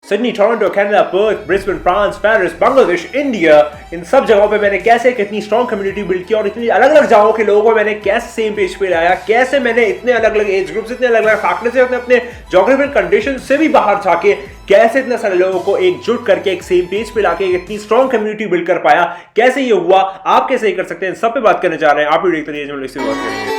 Sydney, Toronto, Canada, Perth, Brisbane, France, Paris, Bangladesh, India, इन सब जगहों पे मैंने कैसे कितनी स्ट्रॉन्ग कम्युनिटी बिल्ड की और इतनी अलग अलग जगहों के लोगों को मैंने कैसे सेम पेज पे लाया, कैसे मैंने इतने अलग अलग एज ग्रुप्स, इतने अलग अलग फैक्टर्स से अपने ज्योग्राफिकल कंडीशन से भी बाहर जाके कैसे इतने सारे लोगों को एकजुट करके एक सेम पेज पे लाके इतनी स्ट्रॉन्ग कम्युनिटी बिल्ड कर पाया, कैसे ये हुआ, आप कैसे ये कर सकते हैं, सब पे बात करने जा रहे हैं। आप वीडियो देखते रहिए, इससे बात करेंगे।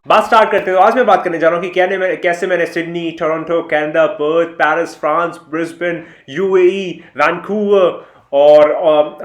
बात स्टार्ट करते हैं। तो आज मैं बात करने जा रहा हूँ कि कैसे मैंने Sydney, Toronto, Canada, Perth, Paris, France, Brisbane, UAE, Vancouver और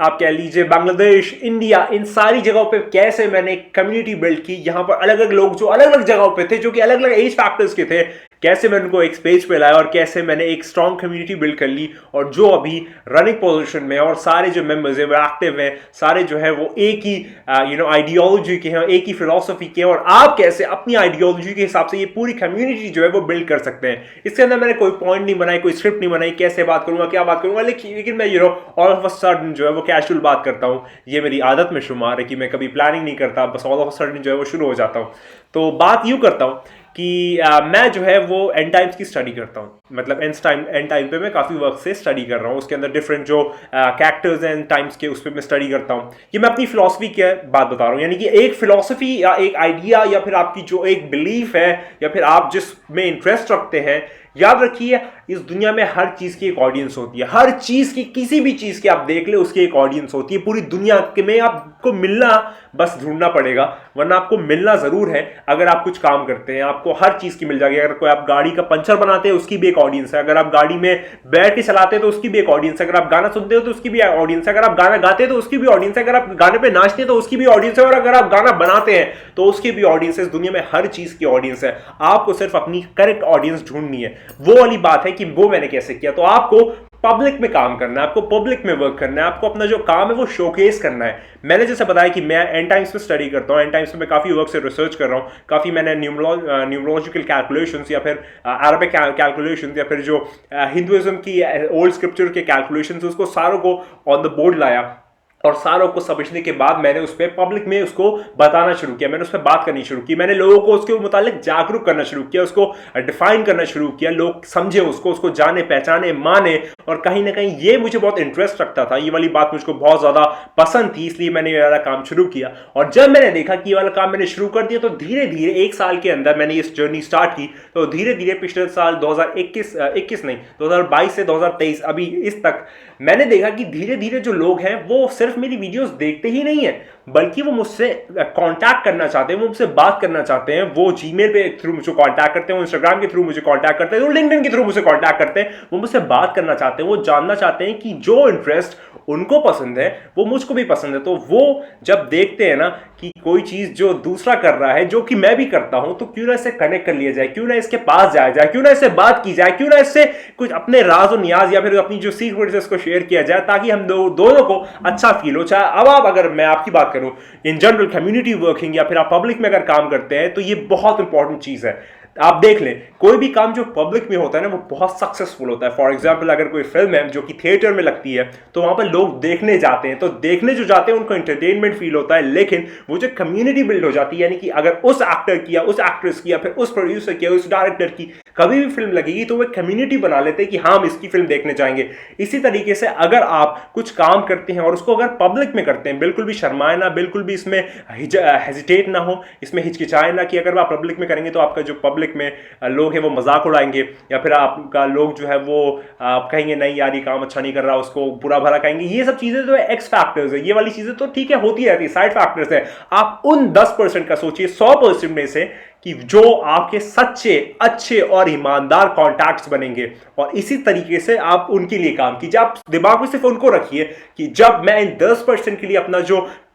आप कह लीजिए बांग्लादेश, इंडिया, इन सारी जगहों पे कैसे मैंने एक कम्युनिटी बिल्ड की। यहाँ पर अलग अलग लोग जो अलग अलग जगहों पे थे, जो कि अलग अलग एज फैक्टर्स के थे, कैसे मैं उनको एक स्पेस पे लाया और कैसे मैंने एक स्ट्रॉन्ग कम्युनिटी बिल्ड कर ली। और जो अभी रनिंग पोजीशन में और सारे जो मेंबर्स हैं वो एक्टिव हैं, सारे जो है वो एक ही आइडियोलॉजी के हैं, एक ही फिलॉसफी के हैं। और आप कैसे अपनी आइडियोलॉजी के हिसाब से ये पूरी कम्युनिटी जो है वो बिल्ड कर सकते हैं। इसके अंदर मैंने कोई पॉइंट नहीं बनाई, कोई स्क्रिप्ट नहीं बनाई, कैसे बात करूंगा, क्या बात करूंगा, लेकिन मैं ऑल ऑफ अ सडन जो है वो कैजुअल बात करता हूँ। ये मेरी आदत में शुमार है कि मैं कभी प्लानिंग नहीं करता, बस ऑल ऑफ अ सडन जो है वो शुरू हो जाता हूँ। तो बात यूं करता हूँ कि मैं जो है वो एंड टाइम्स की स्टडी करता हूँ। मतलब एंड टाइम पे मैं काफ़ी वर्क से स्टडी कर रहा हूँ। उसके अंदर डिफरेंट जो कैरेक्टर्स हैं एंड टाइम्स के, उस पर मैं स्टडी करता हूँ। ये मैं अपनी फिलॉसफी की बात बता रहा हूँ, यानी कि एक फिलॉसफी या एक आइडिया या फिर आपकी जो एक बिलीफ है या फिर आप जिसमें इंटरेस्ट रखते हैं। याद रखिए, इस दुनिया में हर चीज़ की एक ऑडियंस होती है। हर चीज़ की, किसी भी चीज़ की आप देख ले, उसकी एक ऑडियंस होती है। पूरी दुनिया में आपको मिलना बस ढूंढना पड़ेगा, वरना आपको मिलना ज़रूर है। अगर आप कुछ काम करते हैं आपको हर चीज़ की मिल जाएगी। अगर कोई आप गाड़ी का पंचर बनाते हैं उसकी भी एक ऑडियंस है। अगर आप गाड़ी में बैठ के चलाते हैं तो उसकी भी एक ऑडियंस है। अगर आप गाना सुनते हो तो उसकी भी ऑडियंस है। अगर आप गाना गाते हैं तो उसकी भी ऑडियंस है। अगर आप गाने पे नाचते हैं तो उसकी भी ऑडियंस है। और अगर आप गाना बनाते हैं तो उसकी भी ऑडियंस है। इस दुनिया में हर चीज़ की ऑडियंस है। आपको सिर्फ अपनी करेक्ट ऑडियंस ढूंढनी है। वो वाली बात है कि वो मैंने कैसे किया। तो आपको पब्लिक में काम करना है, आपको पब्लिक में वर्क करना है, आपको अपना जो काम है वो शोकेस करना है। मैंने जैसे बताया कि मैं एंड टाइम्स पे स्टडी करता हूँ। एंड टाइम्स पे मैं काफ़ी वर्क से रिसर्च कर रहा हूँ। काफ़ी मैंने न्यूमरोलॉजिकल कैलकुलेशंस या फिर अरबिक कैलकुलेशंस या फिर जो हिंदुइज्म की ओल्ड स्क्रिप्चर के कैलकुलेशंस, उसको सारों को ऑन द बोर्ड लाया और सारों को समझने के बाद मैंने उस पर पब्लिक में उसको बताना शुरू किया। मैंने उस पर बात करनी शुरू की। मैंने लोगों को उसके मुतालिक जागरूक करना शुरू किया, उसको डिफाइन करना शुरू किया। लोग समझे उसको जाने, पहचाने, माने। और कहीं ना कहीं ये मुझे बहुत इंटरेस्ट रखता था। ये वाली बात मुझको बहुत ज़्यादा पसंद थी, इसलिए मैंने ये वाला काम शुरू किया। और जब मैंने देखा कि ये वाला काम मैंने शुरू कर दिया तो धीरे धीरे एक साल के अंदर मैंने इस जर्नी स्टार्ट की। तो धीरे धीरे पिछले साल 2022 से 2023 अभी इस तक मैंने देखा कि धीरे धीरे जो लोग हैं वो सिर्फ मेरी वीडियोस देखते ही नहीं है, बल्कि वो मुझसे कांटेक्ट करना चाहते हैं, वो मुझसे बात करना चाहते हैं। वो जीमेल पे थ्रू मुझे कांटेक्ट करते हैं, वो इंस्टाग्राम के थ्रू मुझे कांटेक्ट करते हैं, वो लिंक्डइन के थ्रू मुझे कांटेक्ट करते हैं। वो मुझसे बात करना चाहते हैं, वो जानना चाहते हैं कि जो इंटरेस्ट उनको पसंद है वो मुझको भी पसंद है। तो वो जब देखते हैं ना कि कोई चीज़ जो दूसरा कर रहा है, जो कि मैं भी करता हूं, तो क्यों ना इससे कनेक्ट कर लिया जाए, क्यों ना इसके पास जाया जाए, क्यों ना इससे बात की जाए, क्यों ना इससे कुछ अपने राज और नियाज या फिर अपनी जो सीक्रेट्स है उसको शेयर किया जाए, ताकि हम दोनों को अच्छा फील हो। चाहे अब अगर मैं आपकी बात करूं, इन जनरल कम्युनिटी वर्किंग या फिर आप पब्लिक में अगर काम करते हैं तो ये बहुत इंपॉर्टेंट चीज़ है। आप देख लें, कोई भी काम जो पब्लिक में होता है ना वो बहुत सक्सेसफुल होता है। फॉर एग्जांपल, अगर कोई फिल्म है जो कि थिएटर में लगती है तो वहां पर लोग देखने जाते हैं, तो देखने जो जाते हैं उनको एंटरटेनमेंट फील होता है। लेकिन वो जो कम्युनिटी बिल्ड हो जाती है, यानी कि अगर उस एक्टर की या उस एक्ट्रेस की या फिर उस प्रोड्यूसर की या उस डायरेक्टर की कभी भी फिल्म लगेगी तो वो कम्युनिटी बना लेते हैं कि हाँ, हम इसकी फिल्म देखने जाएंगे। इसी तरीके से अगर आप कुछ काम करते हैं और उसको अगर पब्लिक में करते हैं, बिल्कुल भी शर्माए ना, बिल्कुल भी इसमें हेजिटेट ना हो, इसमें हिचकिचाए ना कि अगर आप पब्लिक में करेंगे तो आपका जो पब्लिक में लोग हैं वो मजाक उड़ाएंगे या फिर आपका लोग जो है वो आप कहेंगे नहीं यार ये काम अच्छा नहीं कर रहा, उसको बुरा भला कहेंगे। ये सब चीजें जो है एक्स फैक्टर्स है। ये वाली चीजें तो ठीक है, होती रहती है, साइड फैक्टर्स है। आप उन 10% का सोचिए 100% में से कि जो आपके सच्चे, अच्छे और ईमानदार कॉन्टैक्ट्स बनेंगे। और इसी तरीके से आप उनके लिए काम कीजिए। आप दिमाग में सिर्फ उनको रखिए कि जब मैं इन 10% के लिए अपना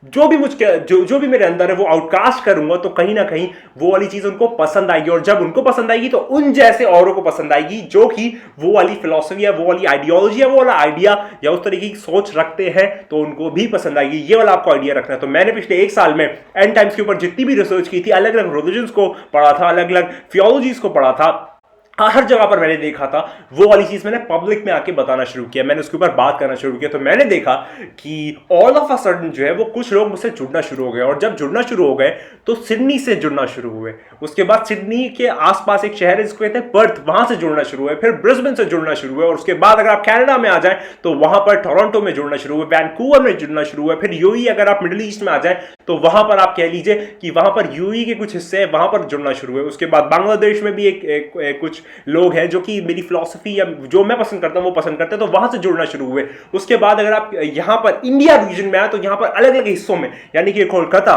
जो भी मेरे अंदर है वो आउटकास्ट करूंगा तो कहीं ना कहीं वो वाली चीज उनको पसंद आएगी। और जब उनको पसंद आएगी तो उन जैसे औरों को पसंद आएगी जो कि वो वाली फिलॉसफी है, वो वाली आइडियोलॉजी है, वो वाला आइडिया या उस तरीके की सोच रखते हैं, तो उनको भी पसंद आएगी। ये वाला आपको आइडिया रखना है। तो मैंने पिछले एक साल में एंड टाइम्स के ऊपर जितनी भी रिसर्च की थी, अलग अलग रिलीजन्स को पढ़ा था, अलग अलग थियोलॉजीज को पढ़ा था, हर जगह पर मैंने देखा था, वो वाली चीज मैंने पब्लिक में आके बताना शुरू किया, मैंने उसके ऊपर बात करना शुरू किया, तो मैंने देखा कि ऑल ऑफ अ सडन जो है वो कुछ लोग मुझसे जुड़ना शुरू हो गए, और जब जुड़ना शुरू हो गए तो सिडनी से जुड़ना शुरू हुए, उसके बाद सिडनी के आसपास एक शहर है जिसको कहते हैं पर्थ, वहां से जुड़ना शुरू हुए, फिर ब्रिस्बेन से जुड़ना शुरू हुए, और उसके बाद अगर आप कनाडा में आ जाए तो वहां पर टोरंटो में जुड़ना शुरू हुए, वैंकूवर में जुड़ना शुरू हुए, फिर यूएई अगर आप मिडिल ईस्ट में आ जाए तो वहां पर आप कह लीजिए कि वहां पर यूएई के कुछ हिस्से हैं, वहां पर जुड़ना शुरू हुए, उसके बाद बांग्लादेश में भी एक कुछ लोग हैं जो कि मेरी फिलॉसफी या जो मैं पसंद करता हूं वो पसंद करते हैं, तो वहां से जुड़ना शुरू हुए। उसके बाद अगर आप यहां पर इंडिया रीजन में आए तो यहां पर अलग अलग हिस्सों में, यानी कि कोलकाता,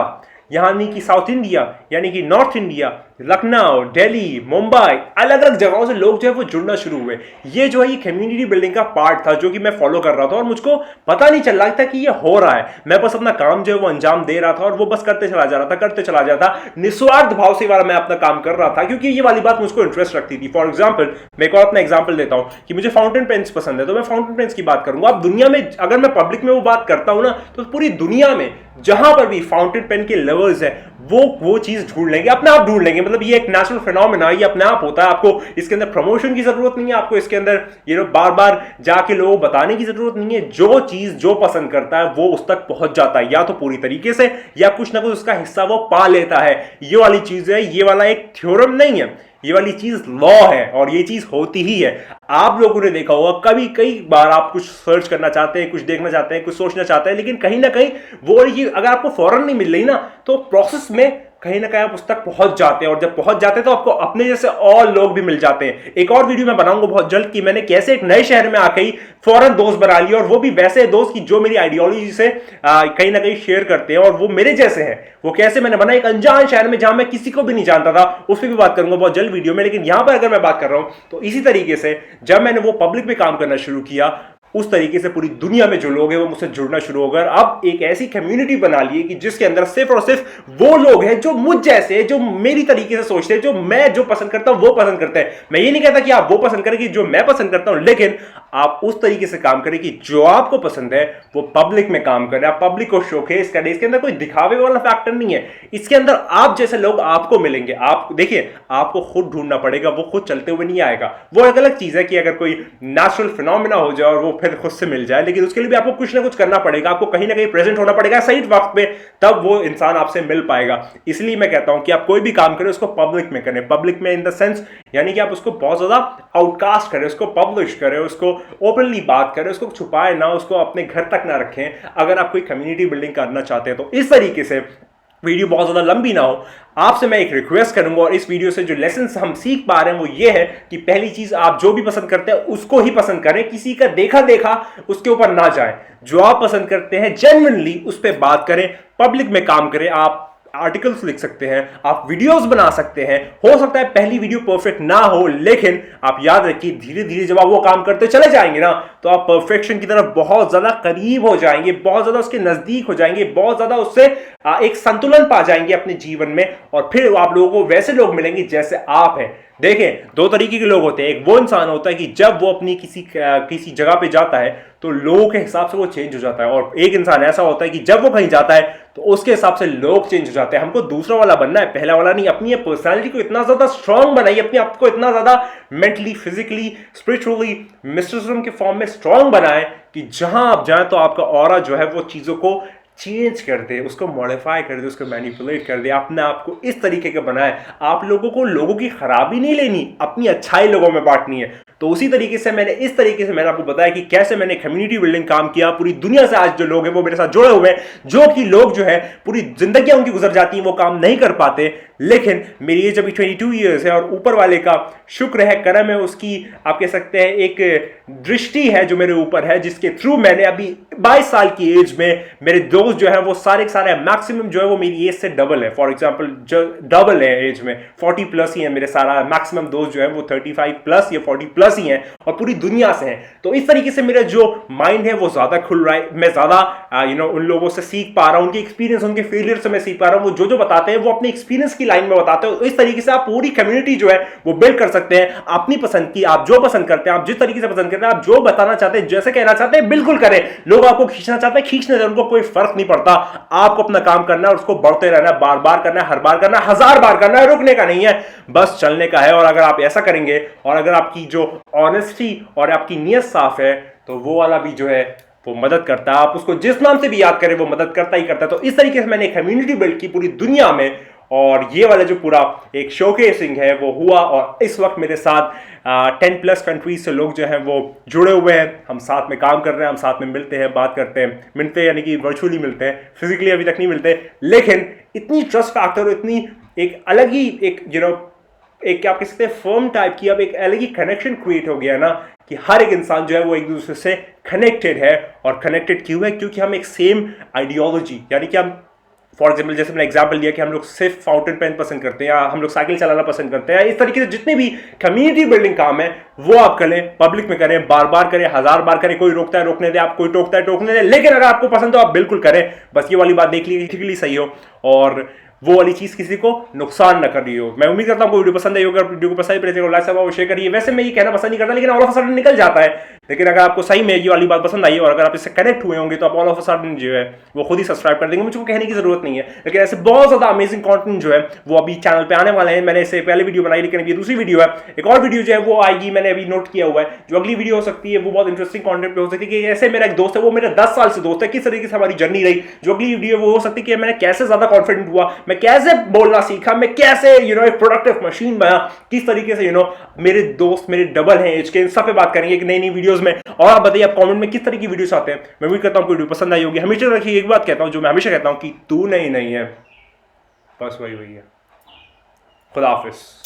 यानी कि साउथ इंडिया, यानी कि नॉर्थ इंडिया, लखनऊ, दिल्ली, मुंबई, अलग अलग जगहों से लोग जो है वो जुड़ना शुरू हुए। ये जो है ये कम्युनिटी बिल्डिंग का पार्ट था जो कि मैं फॉलो कर रहा था, और मुझको पता नहीं चल रहा था कि ये हो रहा है, मैं बस अपना काम जो है वो अंजाम दे रहा था, और वो बस करते चला जा रहा था, करते चला जा रहा था, निस्वार्थ भाव से वाला मैं अपना काम कर रहा था, क्योंकि ये वाली बात मुझको इंटरेस्ट रखती थी। फॉर एग्जाम्पल मैं एक और अपना एग्जाम्पल देता हूं कि मुझे फाउंटेन पेन्स पसंद है, तो मैं फाउंटेन पेन्स की बात करूंगा। अब दुनिया में अगर मैं पब्लिक में वो बात करता हूं ना, तो पूरी दुनिया में जहां पर भी फाउंटेन पेन के लवर्स है वो चीज ढूंढ लेंगे, अपने आप ढूंढ लेंगे, मतलब ये एक नेचुरल फिनोमेना, ये अपने आप होता है, आपको इसके अंदर प्रमोशन की जरूरत नहीं है, आपको इसके अंदर बार बार जाके लोगों को बताने की जरूरत नहीं है, जो चीज जो पसंद करता है वो उस तक पहुंच जाता है, या तो पूरी तरीके से या कुछ ना कुछ उसका हिस्सा वो पा लेता है। ये वाली चीज है, ये वाला एक थ्योरम नहीं है, ये वाली चीज लॉ है, और ये चीज होती ही है। आप लोगों ने देखा होगा कभी कई बार आप कुछ सर्च करना चाहते हैं, कुछ देखना चाहते हैं, कुछ सोचना चाहते हैं, लेकिन कहीं ना कहीं वो वाली चीज अगर आपको फौरन नहीं मिल रही ना, तो प्रोसेस में कहीं ना कहीं आप उस तक पहुंच जाते हैं, और जब पहुंच जाते हैं तो आपको अपने जैसे और लोग भी मिल जाते हैं। एक और वीडियो मैं बनाऊंगा बहुत जल्द कि मैंने कैसे एक नए शहर में आके ही फौरन दोस्त बना लिए, और वो भी वैसे दोस्त की जो मेरी आइडियोलॉजी से कहीं ना कहीं शेयर करते हैं और वो मेरे जैसे हैं। वो कैसे मैंने बना एक अनजान शहर में जहां मैं किसी को भी नहीं जानता था, उस पर भी बात करूंगा बहुत जल्द वीडियो में। लेकिन यहां पर अगर मैं बात कर रहा हूं तो इसी तरीके से जब मैंने वो पब्लिक में काम करना शुरू किया, उस तरीके से पूरी दुनिया में जो लोग हैं वो मुझसे जुड़ना शुरू हो गए। अब एक ऐसी कम्युनिटी बना ली है कि जिसके अंदर सिर्फ और सिर्फ वो लोग हैं जो मुझ जैसे, जो मेरी तरीके से सोचते हैं, जो मैं जो पसंद करता हूं वो पसंद करते हैं। मैं ये नहीं कहता कि आप वो पसंद करें कि जो मैं पसंद करता हूं, लेकिन आप उस तरीके से काम करें कि जो आपको पसंद है वो पब्लिक में काम करें, आप पब्लिक को शोकेस करें। इसके अंदर कोई दिखावे वाला फैक्टर नहीं है, इसके अंदर आप जैसे लोग आपको मिलेंगे। आप देखिए, आपको खुद ढूंढना पड़ेगा, वो खुद चलते हुए नहीं आएगा। वो एक अलग चीज है कि अगर कोई नेचुरल फिनोमेना हो जाए और वो फिर खुद से मिल जाए, लेकिन उसके लिए भी आपको कुछ ना कुछ करना पड़ेगा, आपको कहीं ना कहीं प्रेजेंट होना पड़ेगा सही वक्त पे, तब वो इंसान आपसे मिल पाएगा। इसलिए मैं कहता हूं कि आप कोई भी काम करें उसको पब्लिक में करें। पब्लिक में इन द सेंस यानी कि आप उसको बहुत ज्यादा आउटकास्ट करें, उसको पब्लिश करें, उसको ओपनली बात करें, उसको छुपाए ना, उसको अपने घर तक ना रखें, अगर आप कोई कम्युनिटी बिल्डिंग करना चाहते हैं तो। इस तरीके से वीडियो बहुत ज्यादा लंबी ना हो, आपसे मैं एक रिक्वेस्ट करूंगा, और इस वीडियो से जो लेसन हम सीख पा रहे हैं वो ये है कि पहली चीज, आप जो भी पसंद करते हैं उसको ही पसंद करें, किसी का देखा देखा उसके ऊपर ना जाए। जो आप पसंद करते हैं जेन्युइनली उस पर बात करें, पब्लिक में काम करें। आप आर्टिकल्स लिख सकते हैं, आप वीडियोस बना सकते हैं, हो सकता है पहली वीडियो परफेक्ट ना हो, लेकिन आप याद रखिए धीरे धीरे जब आप वो काम करते चले जाएंगे ना, तो आप परफेक्शन की तरफ बहुत ज्यादा करीब हो जाएंगे, बहुत ज्यादा उसके नजदीक हो जाएंगे, बहुत ज्यादा उससे एक संतुलन पा जाएंगे अपने जीवन में, और फिर आप लोगों को वैसे लोग मिलेंगे जैसे आप हैं। देखें, दो तरीके के लोग होते हैं। एक वो इंसान होता है कि जब वो अपनी किसी जगह पे जाता है तो लोगों के हिसाब से वो चेंज हो जाता है, और एक इंसान ऐसा होता है कि जब वो कहीं जाता है तो उसके हिसाब से लोग चेंज हो जाते हैं। हमको दूसरा वाला बनना है, पहला वाला नहीं। अपनी पर्सनालिटी को इतना ज्यादा स्ट्रांग बनाइए, अपने आप को इतना ज्यादा मेंटली, फिजिकली, स्पिरिचुअली, मिस्टिसिज्म के फॉर्म में स्ट्रांग बनाए कि जहां आप जाएं तो आपका ऑरा जो है वो चीजों को चेंज कर दे, उसको मॉडिफाई कर दे, उसको मैनिपुलेट कर दे, अपने आप को इस तरीके का बनाए। आप लोगों को लोगों की खराबी नहीं लेनी, अपनी अच्छाई लोगों में बांटनी है। तो उसी तरीके से इस तरीके से मैंने आपको बताया कि कैसे मैंने कम्युनिटी बिल्डिंग काम किया। पूरी दुनिया से आज जो लोग हैं वो मेरे साथ जुड़े हुए हैं, जो कि लोग जो है पूरी जिंदगी उनकी गुजर जाती है, वो काम नहीं कर पाते, लेकिन मेरी एज अभी 22 ईयर्स है, और ऊपर वाले का शुक्र है, करम है, उसकी आप कह सकते हैं एक दृष्टि है जो मेरे ऊपर है, जिसके थ्रू मैंने अभी 22 साल की एज में मेरे दोस्त जो है वो सारे मैक्सिमम जो है वो मेरी एज से डबल है। फॉर एग्जांपल जो डबल है एज में, 40 प्लस ही है मेरे सारा मैक्सिमम दोस्त जो है वो 35 प्लस या 40 प्लस ही हैं, और पूरी दुनिया से हैं। तो इस तरीके से मेरा जो माइंड है वो ज्यादा खुल रहा है, मैं ज्यादा उन लोगों से सीख पा रहा हूं, उनके एक्सपीरियंस, उनके फेलियर से मैं सीख पा रहा हूं। वो जो बताते हैं वो अपने एक्सपीरियंस की लाइन में बताते हो। इस तरीके से आप पूरी कम्युनिटी जो है वो बिल्ड कर सकते हैं अपनी पसंद की। आप जो पसंद करते हैं, आप जिस तरीके से पसंद करते हैं, आप जो बताना चाहते हैं, जैसे कहना चाहते हैं, बिल्कुल करें। लोग आपको खींचना चाहते हैं, खींचने दें, उनको कोई फर्क नहीं पड़ता। आपको अपना काम करना है और उसको बढ़ते रहना है, बार बार करना है, हर बार करना है, 1000 बार करना है, रुकने का नहीं है, बस चलने का है। और अगर आप ऐसा करेंगे और अगर आपकी जो ऑनेस्टी और आपकी नीयत साफ है तो वो वाला भी जो है वो मदद करता है। आप उसको जिस नाम से भी याद करें वो मदद करता ही करता है। तो इस तरीके से मैंने कम्युनिटी बिल्ड की पूरी दुनिया में, और ये वाला जो पूरा एक शोकेसिंग है वो हुआ। और इस वक्त मेरे साथ 10+ कंट्रीज से लोग जो हैं वो जुड़े हुए हैं। हम साथ में काम कर रहे हैं, हम साथ में मिलते हैं, बात करते हैं, मिलते हैं यानी कि वर्चुअली मिलते हैं, फिजिकली अभी तक नहीं मिलते। लेकिन इतनी ट्रस्ट फैक्टर, इतनी एक अलग ही एक एक क्या आप कह सकते हैं फर्म टाइप की अब एक अलग ही कनेक्शन क्रिएट हो गया ना, कि हर एक इंसान जो है वो एक दूसरे से कनेक्टेड है। और कनेक्टेड क्यों है? क्योंकि हम एक सेम आइडियोलॉजी, यानी कि हम फॉर एग्जाम्पल जैसे मैंने एग्जाम्पल दिया कि हम लोग सिर्फ फाउंटेन पेन पसंद करते हैं, या हम लोग साइकिल चलाना पसंद करते हैं, इस तरीके से जितने भी कम्युनिटी बिल्डिंग काम है वो आप करें, पब्लिक में करें, बार बार करें, 1000 बार करें। कोई रोकता है रोकने दे, आप कोई टोकता है टोकने दे, लेकिन अगर आपको पसंद तो आप बिल्कुल करें। बस ये वाली बात देख लीजिए ठीक लिए सही हो और वो वाली चीज किसी को नुकसान न कर रही हो। मैं उम्मीद करता हूं वीडियो पसंद आई होगा। वीडियो को पसंद है लाइक सब शेयर करिए। वैसे मैं ये कहना पसंद नहीं करता, लेकिन ऑल ऑफ अ सडन निकल जाता है। लेकिन अगर आपको सही में ये वाली बात पसंद आई और अगर आप इससे कनेक्ट हुए होंगे तो आप ऑल ऑफ अ सडन जो है वो खुद ही सब्सक्राइब कर देंगे, मुझको कहने की जरूरत नहीं है। लेकिन ऐसे बहुत ज्यादा अमेजिंग कंटेंट जो है वो अभी चैनल पे आने वाले हैं। मैंने इससे पहले वीडियो बनाई, लेकिन अभी दूसरी वीडियो है, एक और वीडियो जो है वो आएगी, मैंने अभी नोट किया हुआ है। जो अगली वीडियो हो सकती है वो बहुत इंटरेस्टिंग कंटेंट पे हो सकती है, कि ऐसे मेरा एक दोस्त है, वो मेरा 10 साल से दोस्त है, किस तरीके से हमारी जर्नी रही। जो अगली वीडियो वो हो सकती है कि मैंने कैसे ज्यादा कॉन्फिडेंट हुआ, मैं कैसे बोलना सीखा, मैं कैसे एक प्रोडक्टिव मशीन बना, किस तरीके से मेरे दोस्त मेरे डबल हैं एज के, इन सब पे बात करेंगे एक नई नई वीडियोस में। और आप बताइए आप कमेंट में किस तरह की वीडियोस आते हैं। मैं भी कहता हूं वीडियो पसंद आई होगी। हमेशा रखिए, एक बात कहता हूं जो मैं हमेशा कहता हूं कि तू नहीं है, बस वही है। खुदा हाफिज।